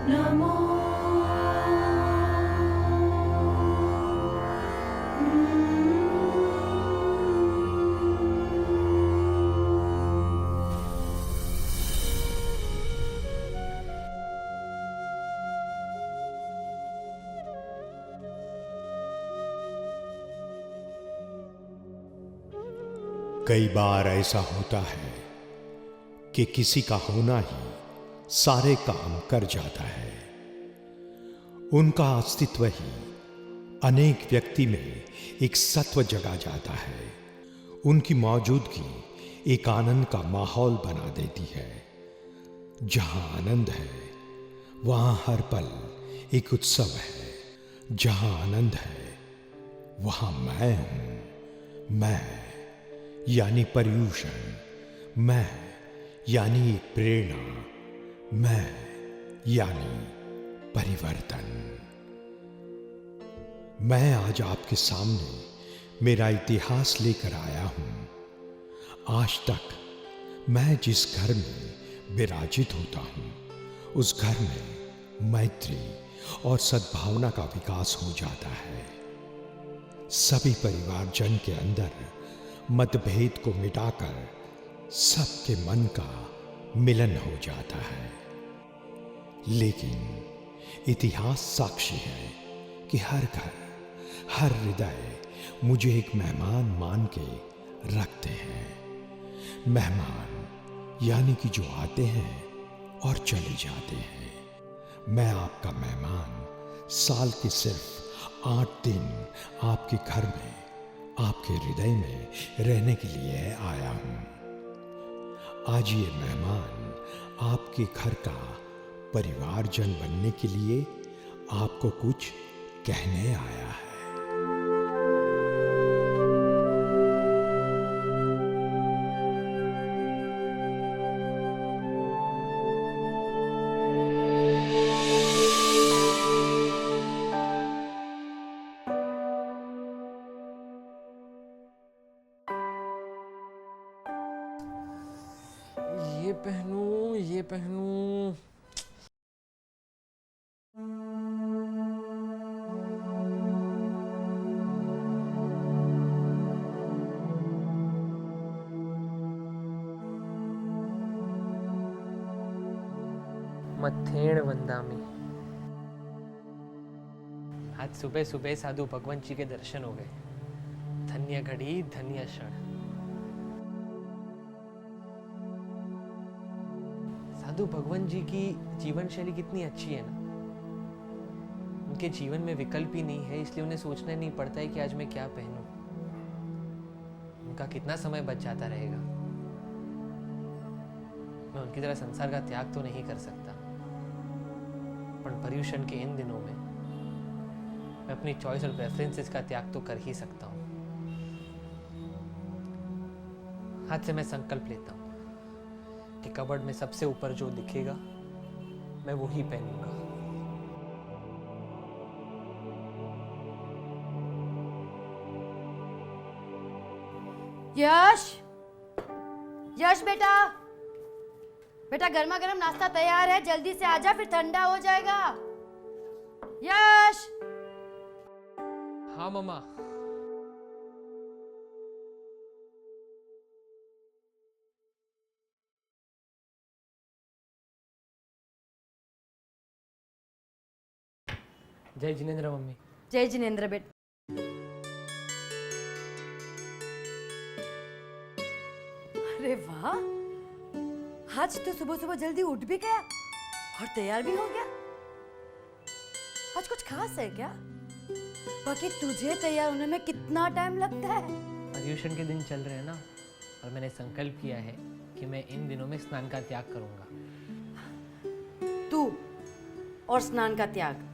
नमो कई बार ऐसा होता है कि किसी का होना ही सारे काम कर जाता है। उनका अस्तित्व ही अनेक व्यक्ति में एक सत्व जगा जाता है। उनकी मौजूदगी एक आनंद का माहौल बना देती है। जहां आनंद है वहां हर पल एक उत्सव है। जहां आनंद है वहां मैं हूं। मैं यानी पर्यूषण, मैं यानी एक प्रेरणा, मैं यानी परिवर्तन। मैं आज आपके सामने मेरा इतिहास लेकर आया हूं। आज तक मैं जिस घर में विराजित होता हूं, उस घर में मैत्री और सद्भावना का विकास हो जाता है। सभी परिवारजन के अंदर मतभेद को मिटाकर सबके मन का मिलन हो जाता है। लेकिन इतिहास साक्षी है कि हर घर, हर हृदय मुझे एक मेहमान मान के रखते हैं। मेहमान यानी कि जो आते हैं और चले जाते हैं। मैं आपका मेहमान साल के सिर्फ 8 दिन आपके घर में, आपके हृदय में रहने के लिए आया हूं। आज ये मेहमान आपके घर का परिवारजन बनने के लिए आपको कुछ कहने आया है। ये पहनूं, ये पहनूं। मथेण वंदामी। आज सुबह सुबह साधु भगवान जी के दर्शन हो गए। धन्य घड़ी, धन्य क्षण। साधु भगवान जी की जीवन शैली कितनी अच्छी है ना। उनके जीवन में विकल्प ही नहीं है, इसलिए उन्हें सोचना नहीं पड़ता है कि आज मैं क्या पहनूं। उनका कितना समय बच जाता रहेगा। मैं उनकी तरह संसार का त्याग तो नहीं कर सकता, पर पर्यूषण के इन दिनों में मैं अपनी चॉइस और प्रेफरेंसेस का त्याग तो कर ही सकता हूँ। आज से मैं संकल्प लेता हूँ कि कबर्ड में सबसे ऊपर जो दिखेगा मैं वो ही पहनूंगा। यश, यश बेटा, बेटा गर्मा गर्म नाश्ता तैयार है, जल्दी से आजा फिर ठंडा हो जाएगा। यश। हाँ मम्मा। जय जिनेंद्र मम्मी। जय जिनेंद्र बेटा। अरे वाह, आज तो सुबह सुबह जल्दी उठ भी गया और तैयार भी हो गया। आज कुछ खास है क्या? बाकी तुझे तैयार होने में कितना टाइम लगता है? पर्यूषण के दिन चल रहे हैं ना, और मैंने संकल्प किया है कि मैं इन दिनों में स्नान का त्याग करूंगा। तू और स्नान का त्याग?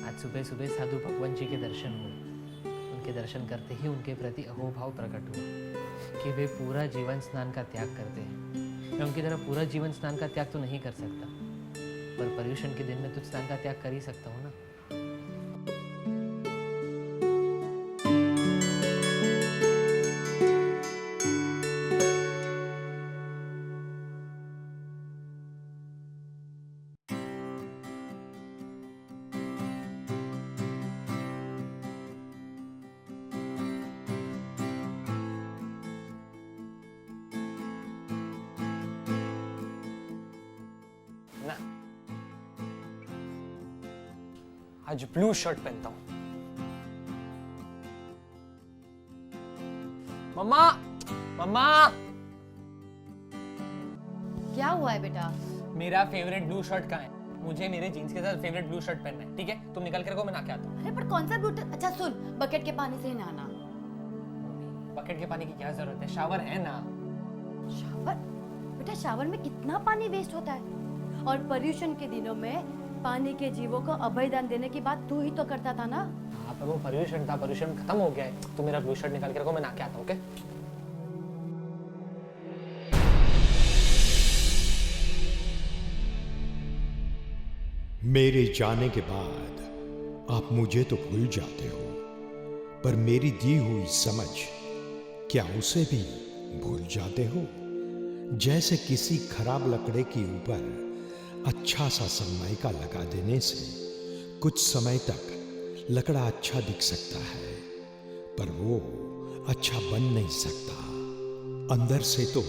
आज सुबह सुबह साधु भगवान जी के दर्शन हुए। उनके दर्शन करते ही उनके प्रति अहोभाव प्रकट हुआ कि वे पूरा जीवन स्नान का त्याग करते हैं। मैं उनकी तरह पूरा जीवन स्नान का त्याग तो नहीं कर सकता, पर पर्यूषण के दिन में तो स्नान का त्याग कर ही सकता हूँ ना। आज ब्लू शर्ट पहनता हूँ। मम्मा, मम्मा, क्या हुआ है बेटा? मेरा फेवरेट ब्लू शर्ट कहाँ है? मुझे मेरे जीन्स के साथ फेवरेट ब्लू शर्ट पहनना है, ठीक है? तुम निकल कर रखो, मैं नहा के आता हूँ। अरे पर कौन सा ब्लू? अच्छा सुन, बकेट के पानी से ही नहाना। बकेट के पानी की क्या जरूरत है? शावर है ना। शावर? बेटा शावर में कितना पानी वेस्ट होता है, और पर्यूषण के दिनों में पानी के जीवों को अभय दान देने की बात तू ही तो करता था ना। हाँ, पर वो पर्यूषण था, पर्यूषण खत्म हो गया है। तुम मेरा ब्लू शर्ट निकाल के रखो, मैं नहा के आता हूँ, ओके? मेरे जाने के बाद आप मुझे तो भूल जाते हो, पर मेरी दी हुई समझ, क्या उसे भी भूल जाते हो? जैसे किसी खराब लकड़े के ऊपर अच्छा सा सनमाइका लगा देने से कुछ समय तक लकड़ा अच्छा दिख सकता है, पर वो अच्छा बन नहीं सकता। अंदर से तो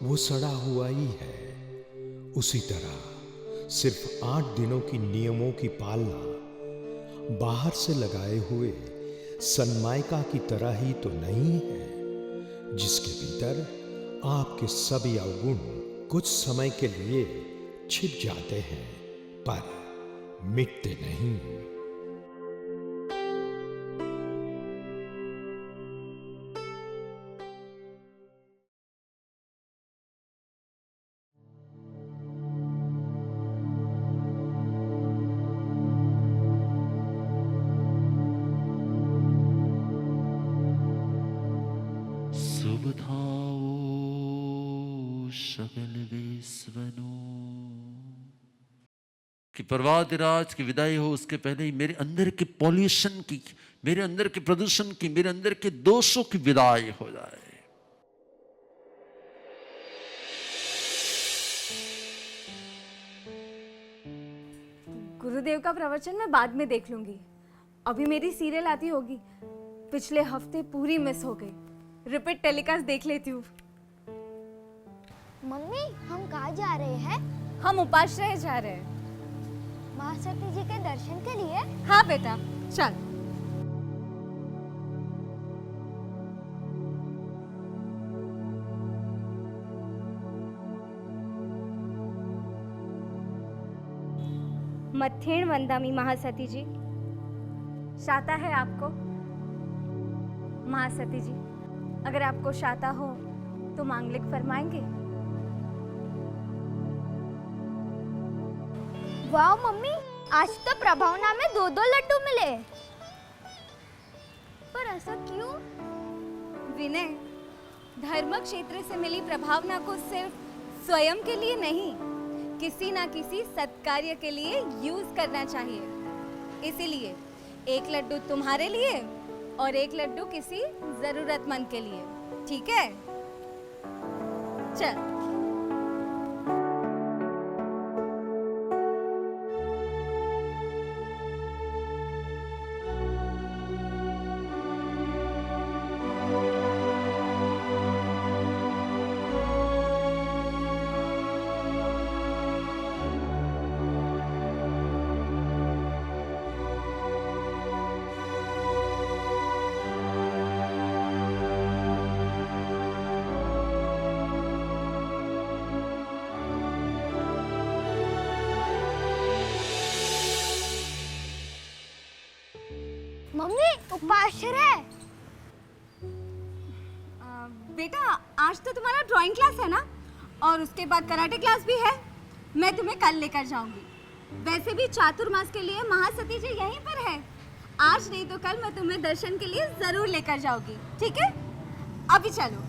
वो सड़ा हुआ ही है। उसी तरह सिर्फ 8 दिनों की नियमों की पालना बाहर से लगाए हुए सनमाइका की तरह ही तो नहीं है, जिसके भीतर आपके सभी अवगुण कुछ समय के लिए छिप जाते हैं, पर मिटते नहीं। सुबधाओ सकल विश्वनो कि पर्वतराज की विदाई हो उसके पहले ही मेरे अंदर के पॉल्यूशन की, मेरे अंदर के प्रदूषण की, मेरे अंदर के दोषों की विदाई हो जाए। गुरुदेव का प्रवचन मैं बाद में देख लूंगी, अभी मेरी सीरियल आती होगी। पिछले हफ्ते पूरी मिस हो गई, रिपीट टेलीकास्ट देख लेती हूँ। मम्मी हम कहाँ जा रहे हैं? हम उपाश्रय जा रहे हैं। महासती जी के दर्शन के लिए? हाँ बेटा चल। मथेण वंदामी महासती जी। शाता है आपको? महासती जी अगर आपको शाता हो तो मांगलिक फरमाएंगे? वाह मम्मी, आज तो प्रभावना में 2-2 लड्डू मिले। पर ऐसा क्यों? विनय, धर्म क्षेत्र से मिली प्रभावना को सिर्फ स्वयं के लिए नहीं, किसी ना किसी सत्कार्य के लिए यूज करना चाहिए। इसीलिए 1 लड्डू तुम्हारे लिए और 1 लड्डू किसी जरूरतमंद के लिए, ठीक है? चल। मम्मी उपाश्रय। बेटा आज तो तुम्हारा ड्राइंग क्लास है ना, और उसके बाद कराटे क्लास भी है। मैं तुम्हें कल लेकर जाऊंगी। वैसे भी चातुर्मास के लिए महासती जी यहीं पर है। आज नहीं तो कल मैं तुम्हें दर्शन के लिए जरूर लेकर जाऊंगी, ठीक है? अभी चलो।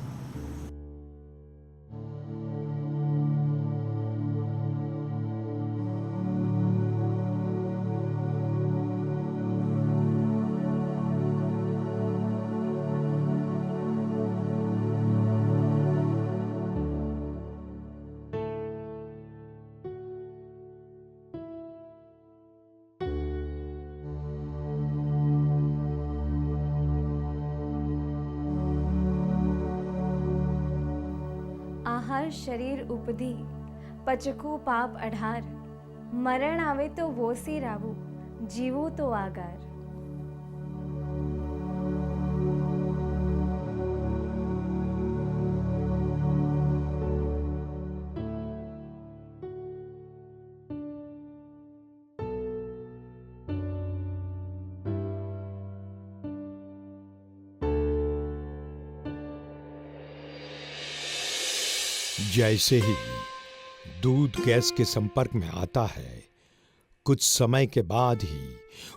आहार शरीर उपधी, पचकू पाप अढ़ार, मरण आवे तो वो सी रावू, जीवो तो आगर। जैसे ही दूध गैस के संपर्क में आता है, कुछ समय के बाद ही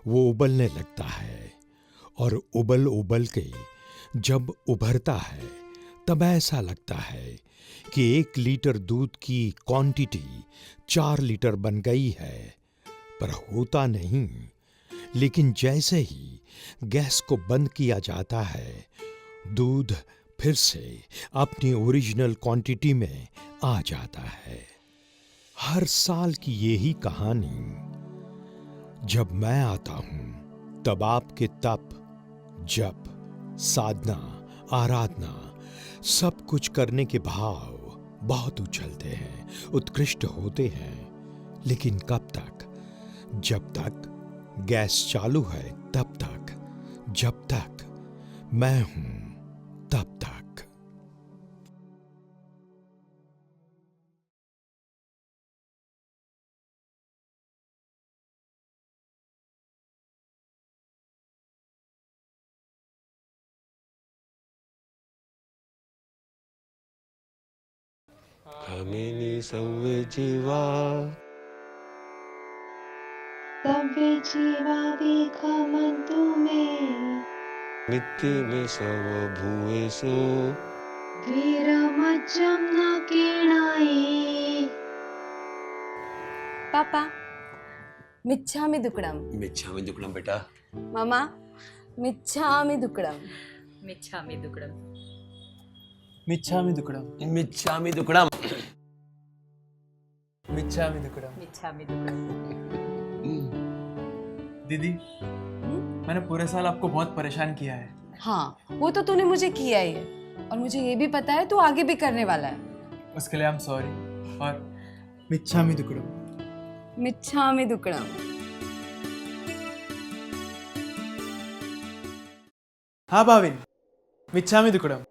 वो उबलने लगता है और उबल उबल के जब उभरता है तब ऐसा लगता है कि 1 लीटर दूध की क्वांटिटी 4 लीटर बन गई है, पर होता नहीं। लेकिन जैसे ही गैस को बंद किया जाता है, दूध फिर से अपनी ओरिजिनल क्वांटिटी में आ जाता है। हर साल की यही कहानी। जब मैं आता हूं तब आपके तप, जप, साधना, आराधना सब कुछ करने के भाव बहुत उछलते हैं, उत्कृष्ट होते हैं। लेकिन कब तक? जब तक गैस चालू है तब तक, जब तक मैं हूं तब तक। Kamini sauve jiva सव्य जीवा विखमन्तु मे nitti me savo bhuvesu वीरमज्जं न कीर्णाये। पापा मिच्छामि दुक्कडम। मिच्छामि दुक्कडम बेटा मामा मिच्छामि दुक्कडम। मिच्छामि दुक्कडम। मिच्छामि दुक्कडम। मिच्छामि दुक्कडम मिच्छामि दुक्कडम। मिच्छामि दुक्कडम। दीदी, मैंने पूरे साल आपको बहुत परेशान किया है। हाँ, वो तो तूने मुझे किया ही है और मुझे ये भी पता है तू आगे भी करने वाला है। उसके लिए आई एम सॉरी। और मिच्छामि दुक्कडम। मिच्छामि दुक्कडम। हाँ भाविन, मिच्छामि दुक्कडम।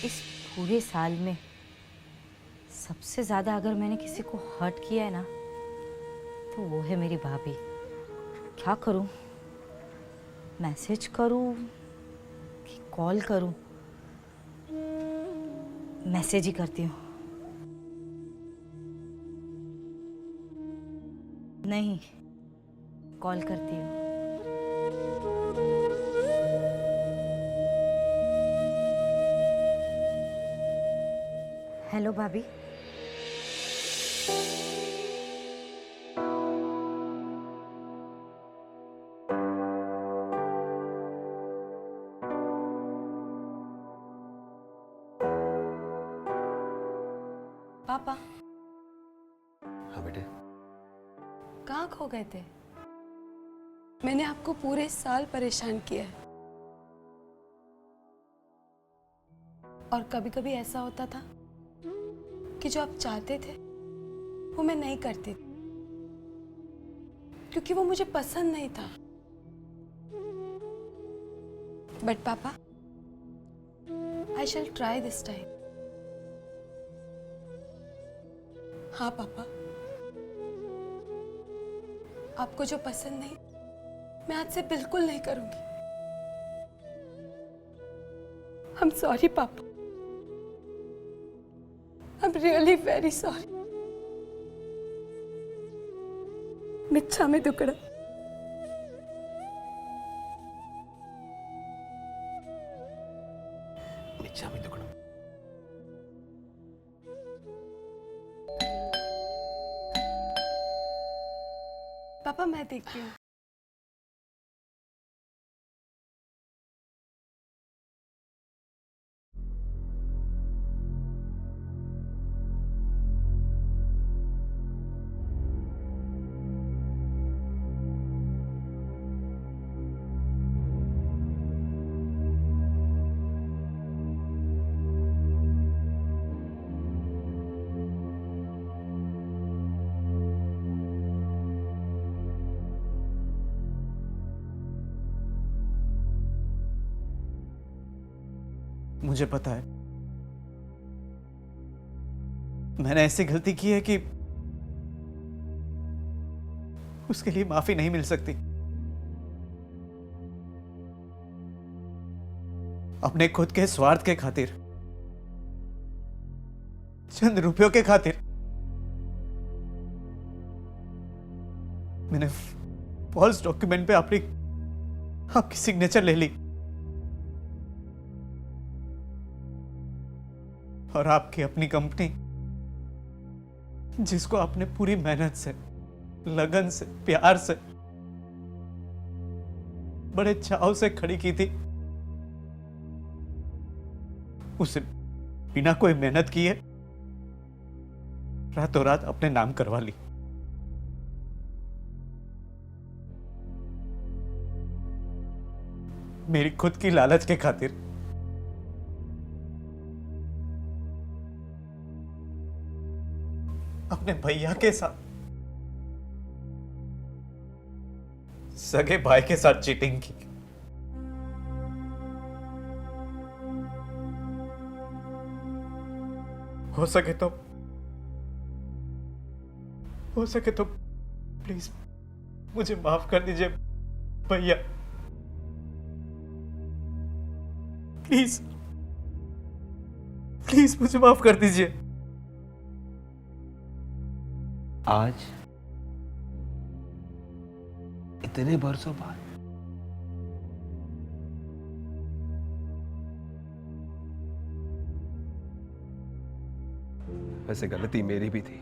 इस पूरे साल में सबसे ज्यादा अगर मैंने किसी को हर्ट किया है ना, तो वो है मेरी भाभी। क्या करूं? मैसेज करूं कि कॉल करूं? मैसेज ही करती हूँ। नहीं, कॉल करती हूँ। हेलो भाभी। पापा हाँ बेटे कहाँ खो गए थे? मैंने आपको पूरे साल परेशान किया है और कभी कभी ऐसा होता था कि जो आप चाहते थे वो मैं नहीं करती क्योंकि वो मुझे पसंद नहीं था। बट पापा, आई शैल ट्राई दिस टाइम। हाँ पापा, आपको जो पसंद नहीं मैं आज से बिल्कुल नहीं करूंगी। आई am sorry papa, I am really very sorry. मिच्छामि दुक्कडम। मिच्छामि दुक्कडम पापा मैं देखती हूँ। मुझे पता है मैंने ऐसी गलती की है कि उसके लिए माफी नहीं मिल सकती। अपने खुद के स्वार्थ के खातिर, चंद रुपयों के खातिर मैंने फॉल्स डॉक्यूमेंट पे आपकी सिग्नेचर ले ली और आपकी अपनी कंपनी, जिसको आपने पूरी मेहनत से, लगन से, प्यार से, बड़े चाव से खड़ी की थी, उसे बिना कोई मेहनत किए रातों रात अपने नाम करवा ली। मेरी खुद की लालच के खातिर अपने भैया के साथ, सगे भाई के साथ चीटिंग की। हो सके तो प्लीज मुझे माफ कर दीजिए भैया, प्लीज प्लीज मुझे माफ कर दीजिए। आज इतने बरसों बाद वैसे गलती मेरी भी थी।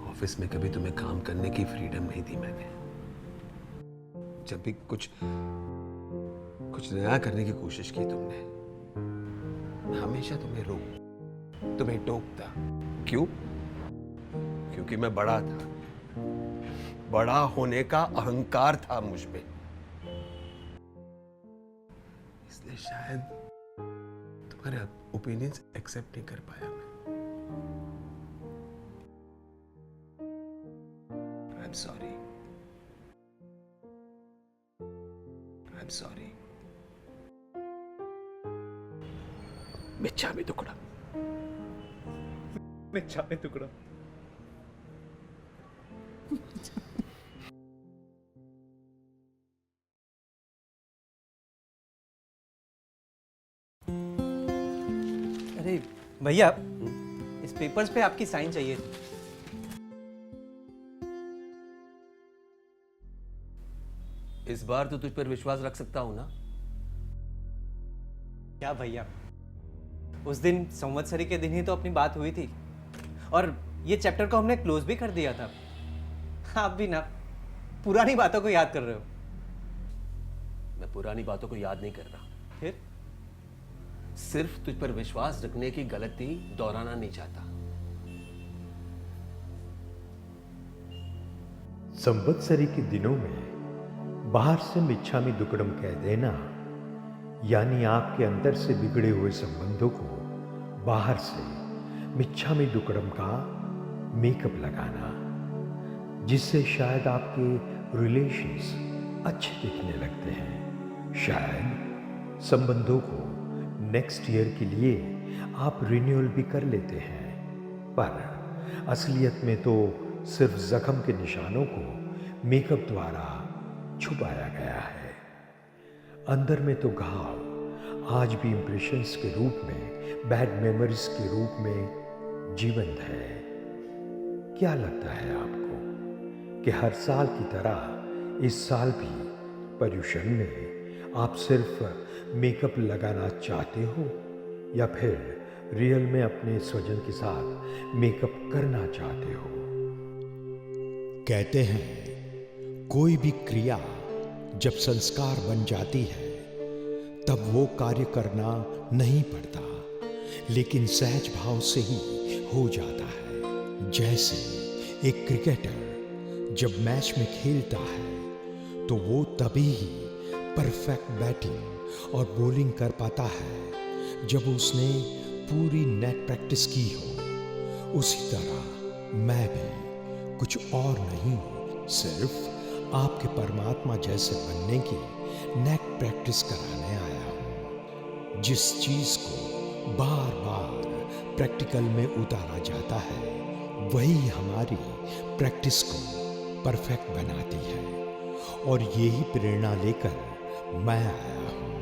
ऑफिस में कभी तुम्हें काम करने की फ्रीडम नहीं दी मैंने। जब भी कुछ नया करने की कोशिश की तुमने, मैं हमेशा तुम्हें टोकता। क्यों? क्योंकि मैं बड़ा था, बड़ा होने का अहंकार था मुझ पे, इसलिए शायद तुम्हारे ओपिनियंस एक्सेप्ट नहीं कर पाया मैं। I'm sorry. I'm sorry. मिच्छामी दुक्कडम। मिच्छामी दुक्कडम। अरे भैया, इस पेपर्स पे आपकी साइन चाहिए थी। इस बार तो तुझ पर विश्वास रख सकता हूं ना? क्या भैया, उस दिन संवत्सरी के दिन ही तो अपनी बात हुई थी और ये चैप्टर को हमने क्लोज भी कर दिया था। आप भी ना पुरानी बातों को याद कर रहे हो। मैं पुरानी बातों को याद नहीं कर रहा, फिर सिर्फ तुझ पर विश्वास रखने की गलती दोहराना नहीं चाहता। संवत्सरी के दिनों में बाहर से मिच्छामी दुक्कडम कह देना, यानी आपके अंदर से बिगड़े हुए संबंधों को बाहर से मिच्छामी दुक्कडम का मेकअप लगाना, जिससे शायद आपके रिलेशंस अच्छे दिखने लगते हैं। शायद संबंधों को नेक्स्ट ईयर के लिए आप रिन्यूअल भी कर लेते हैं, पर असलियत में तो सिर्फ जख्म के निशानों को मेकअप द्वारा छुपाया गया है। अंदर में तो घाव आज भी इंप्रेशंस के रूप में, बैड मेमोरीज के रूप में जीवंत है। क्या लगता है आपको कि हर साल की तरह इस साल भी पर्यूषण में आप सिर्फ मेकअप लगाना चाहते हो, या फिर रियल में अपने स्वजन के साथ मेकअप करना चाहते हो? कहते हैं कोई भी क्रिया जब संस्कार बन जाती है तब वो कार्य करना नहीं पड़ता, लेकिन सहज भाव से ही हो जाता है। जैसे एक क्रिकेटर जब मैच में खेलता है तो वो तभी ही परफेक्ट बैटिंग और बॉलिंग कर पाता है जब उसने पूरी नेट प्रैक्टिस की हो। उसी तरह मैं भी कुछ और नहीं, सिर्फ आपके परमात्मा जैसे बनने की नेक प्रैक्टिस कराने आया हूं। जिस चीज को बार बार प्रैक्टिकल में उतारा जाता है वही हमारी प्रैक्टिस को परफेक्ट बनाती है, और यही प्रेरणा लेकर मैं आया हूं।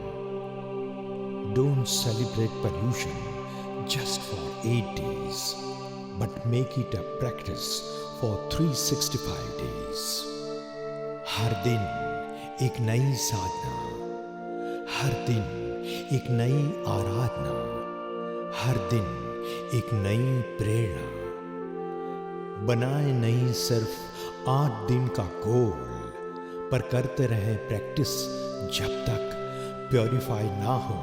Don't celebrate pollution just for 8 days, but make it a practice for 365 days. हर दिन एक नई साधना, हर दिन एक नई आराधना, हर दिन एक नई प्रेरणा। बनाए नहीं सिर्फ 8 दिन का गोल, पर करते रहें प्रैक्टिस जब तक प्योरीफाई ना हो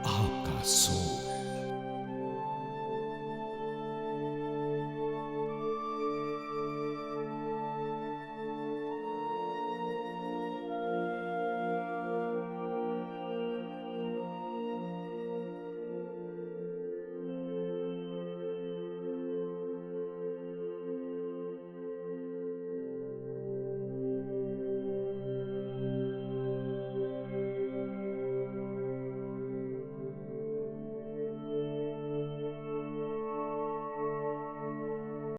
आपका सोल।